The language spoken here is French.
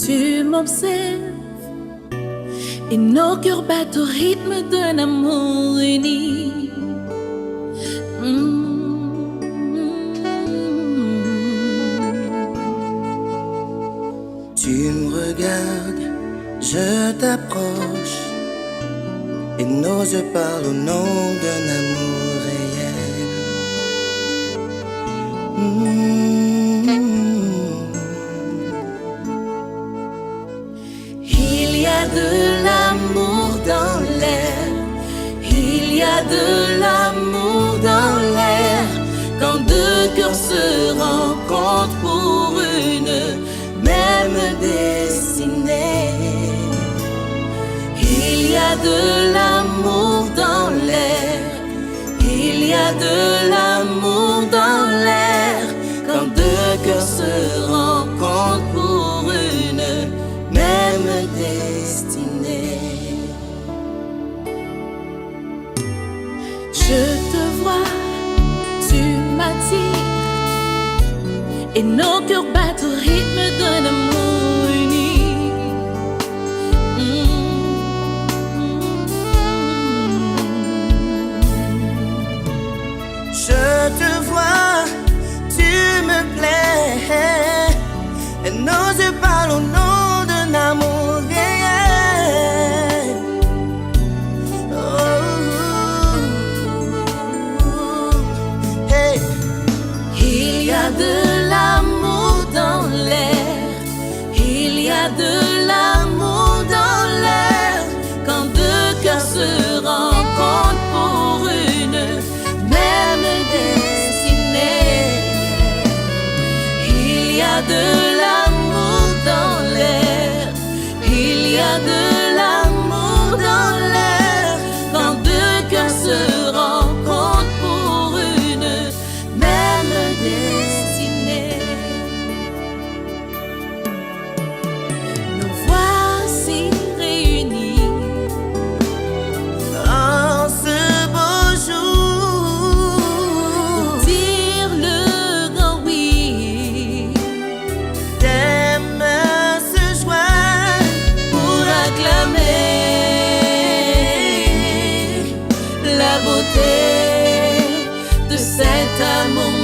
Tu m'observes et nos cœurs battent au rythme d'un amour uni. Tu me regardes, je t'approche et nos yeux parlent au nom d'un amour réel. Il y a de l'amour dans l'air, il y a de l'amour dans l'air. Quand deux cœurs se rencontrent pour une même destinée. Il y a de l'amour dans l'air, il y a de l'amour dans l'air. Quand deux cœurs se rencontrent pour une même destinée. Je te vois, tu m'attires, et nos cœurs battent au rythme d'un amour uni. Je te vois, tu me plais, et nos yeux parlent au nom d'un amour réel. Oh, hey. Il y a de l'amour dans l'air, il y a de l'amour dans l'air. Quand deux cœurs se rencontrent pour une même destinée. Il y a de l'amour dans l'air, il y a de l'amour dans l'air. Quand deux cœurs se rencontrent pour une même destinée. Nous voici réunis En ce beau jour, pour dire le grand oui, des mains se joignent pour acclamer la beauté de cet amour